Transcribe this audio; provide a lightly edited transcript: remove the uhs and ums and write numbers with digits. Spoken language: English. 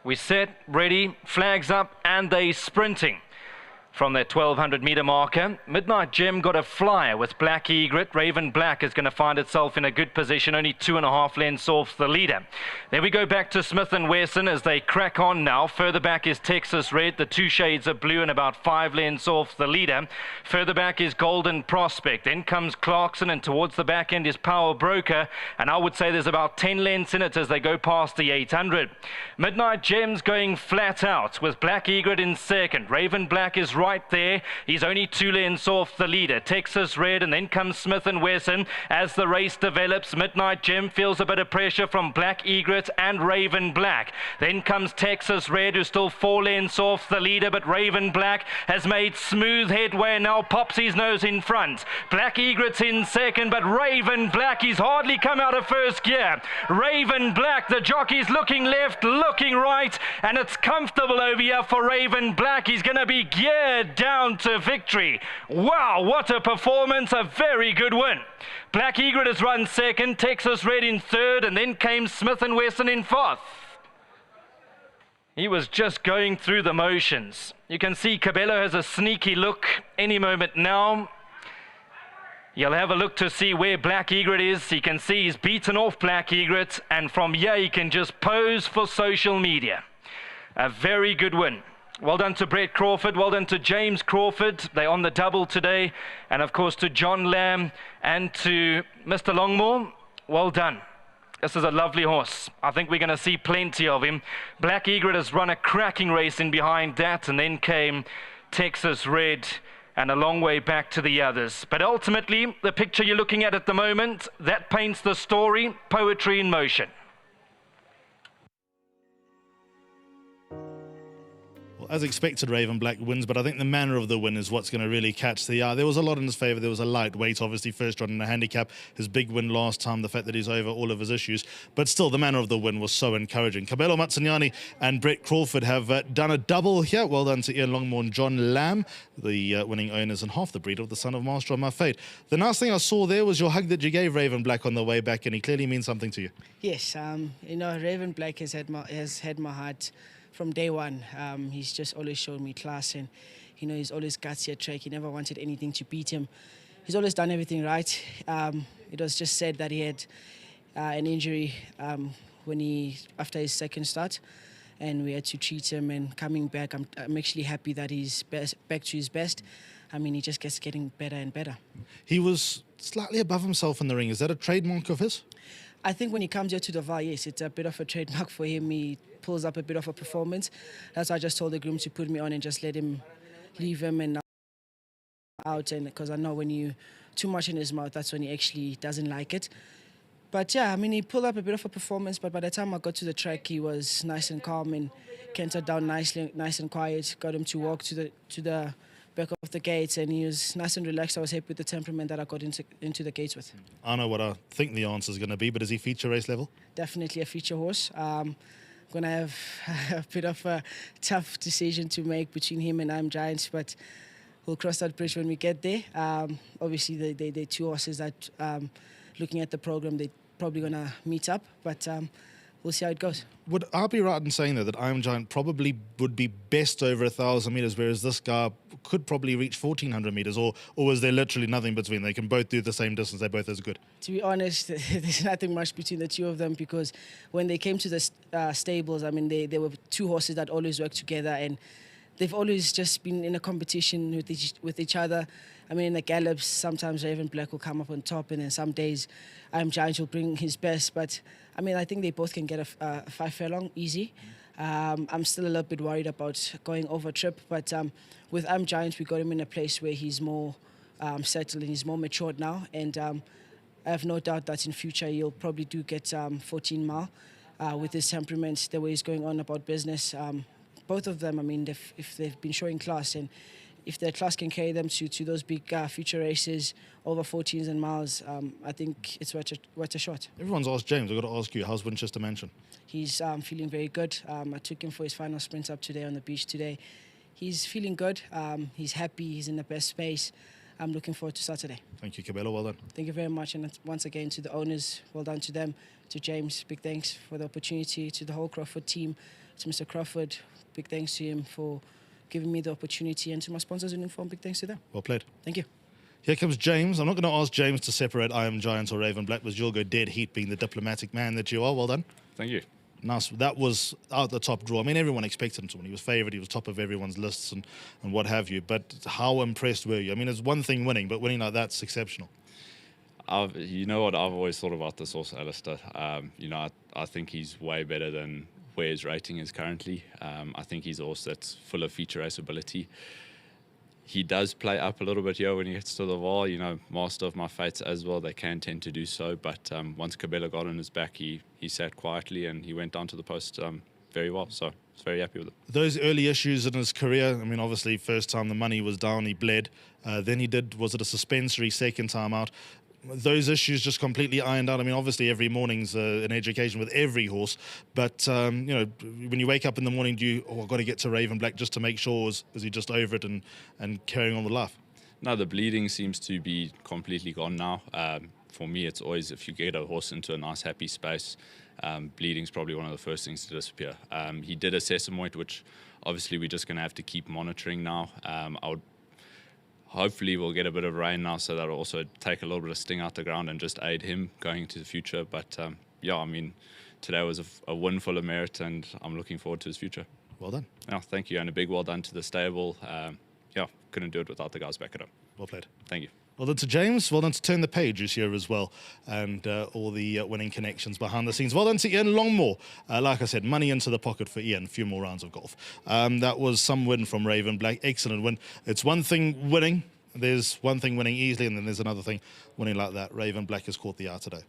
We set, ready, flags up, and they sprinting. From their 1200-meter marker, Midnight Gem got a flyer with Black Egret. Raven Black is going to find itself in a good position, only 2.5 lengths off the leader. Then we go back to Smith and Wesson as they crack on now. Further back is Texas Red, the 2 shades of blue, and about 5 lengths off the leader. Further back is Golden Prospect. Then comes Clarkson, and towards the back end is Power Broker. And I would say there's about 10 lengths in it as they go past the 800. Midnight Gem's going flat out with Black Egret in second. Raven Black is right there. He's only 2 lengths off the leader. Texas Red, and then comes Smith and Wesson. As the race develops, Midnight Gem feels a bit of pressure from Black Egret and Raven Black. Then comes Texas Red, who's still 4 lengths off the leader, but Raven Black has made smooth headway and now pops his nose in front. Black Egret's in second, but Raven Black, he's hardly come out of first gear. Raven Black, the jockey's looking left, looking right, and it's comfortable over here for Raven Black. He's going to be geared down to victory. Wow, what a performance, a very good win. Black Egret has run second, Texas Red in third, and then came Smith and Wesson in fourth. He was just going through the motions. You can see Cabello has a sneaky look any moment now. You'll have a look to see where Black Egret is. You can see he's beaten off Black Egret, and from here he can just pose for social media. A very good win. Well done to Brett Crawford, well done to James Crawford. They're on the double today. And of course to John Lamb and to Mr. Longmore, well done. This is a lovely horse. I think we're going to see plenty of him. Black Egret has run a cracking race in behind that, and then came Texas Red and a long way back to the others. But ultimately, the picture you're looking at the moment, that paints the story, poetry in motion. As expected, Raven Black wins, but I think the manner of the win is what's going to really catch the eye. There was a lot in his favour. There was a lightweight, obviously, first run in a handicap. His big win last time, the fact that he's over all of his issues. But still, the manner of the win was so encouraging. Cabello Matsanyani and Brett Crawford have done a double here. Well done to Ian Longmore and John Lamb, the winning owners and half the breed of the son of Master of My Fate. The nice thing I saw there was your hug that you gave Raven Black on the way back, and he clearly means something to you. Yes, you know, Raven Black has had my heart from day one. He's just always shown me class, and you know, he's always gutsy at track. He never wanted anything to beat him. He's always done everything right. It was just said that he had an injury after his second start, and we had to treat him. And coming back, I'm actually happy that he's back to his best. I mean, he just gets getting better and better. He was slightly above himself in the ring. Is that a trademark of his? I think when he comes here to the VAAL, yes, it's a bit of a trademark for him. He pulls up a bit of a performance. That's why I just told the groom to put me on and just let him, leave him and out. And because I know when you too much in his mouth, that's when he actually doesn't like it. But yeah, I mean, he pulled up a bit of a performance. But by the time I got to the track, he was nice and calm and cantered down nicely, nice and quiet. Got him to walk to the back of the gates, and he was nice and relaxed. I was happy with the temperament that I got into the gates with. I know what I think the answer is going to be, but is he feature race level? Definitely a feature horse. I'm going to have a bit of a tough decision to make between him and I'm Giants, but we'll cross that bridge when we get there. Obviously, they're two horses that, looking at the program, they're probably going to meet up, but we'll see how it goes. Would I be right in saying that I Am Giant probably would be best over 1,000 metres, whereas this guy could probably reach 1,400 metres, or is there literally nothing between? They can both do the same distance, they're both as good? To be honest, there's nothing much between the two of them, because when they came to the stables, I mean, they were two horses that always work together, and they've always just been in a competition with each other. I mean, in the gallops, sometimes Raven Black will come up on top, and then some days I Am Giant will bring his best. But, I mean, I think they both can get a 5 furlong easy. I'm still a little bit worried about going over trip, but with I Am Giant, we got him in a place where he's more settled and he's more matured now. And I have no doubt that in future he'll probably do get 14 mile with his temperament, the way he's going on about business. Both of them, I mean, if they've been showing class, and if their class can carry them to those big future races over 14s and miles, I think it's worth a shot. Everyone's asked James. I've got to ask you, how's Winchester Mansion? He's feeling very good. I took him for his final sprint up today on the beach today. He's feeling good. He's happy. He's in the best space. I'm looking forward to Saturday. Thank you, Cabello. Well done. Thank you very much. And once again, to the owners, well done to them. To James, big thanks for the opportunity. To the whole Crawford team, to Mr. Crawford, big thanks to him for giving me the opportunity, and to my sponsors in Inform, big thanks to them. Well played. Thank you. Here comes James. I'm not going to ask James to separate I Am Giant or Raven Black, but you'll go dead heat being the diplomatic man that you are. Well done. Thank you. Nice. That was out the top draw. I mean, everyone expected him to win. He was favourite. He was top of everyone's lists and what have you. But how impressed were you? I mean, it's one thing winning, but winning like that's exceptional. You know what I've always thought about this also, Alistair. I think he's way better than where his rating is currently. I think he's also that's full of feature race ability. He does play up a little bit here when he gets to the VAAL. You know, master of my fates as well, they can tend to do so. But once Cabela got on his back, he sat quietly and he went down to the post very well. So I was very happy with it. Those early issues in his career, I mean, obviously, first time the money was down, he bled. Then he did, was it a suspensory second time out? Those issues just completely ironed out. I mean, obviously, every morning's an education with every horse. But, when you wake up in the morning, do you, I've got to get to Raven Black just to make sure, is he just over it and carrying on with life? No, the bleeding seems to be completely gone now. For me, it's always if you get a horse into a nice, happy space, bleeding's probably one of the first things to disappear. He did a sesamoid, which obviously we're just going to have to keep monitoring now. Hopefully we'll get a bit of rain now, so that'll also take a little bit of sting out the ground and just aid him going into the future. But I mean, today was a win full of merit, and I'm looking forward to his future. Well done. Yeah, thank you, and a big well done to the stable. Couldn't do it without the guys back it up. Well played. Thank you. Well done to James. Well done to Turn the Page, who's here as well, and all the winning connections behind the scenes. Well done to Ian Longmore. Like I said, money into the pocket for Ian. A few more rounds of golf. That was some win from Raven Black. Excellent win. It's one thing winning. There's one thing winning easily, and then there's another thing winning like that. Raven Black has caught the eye today.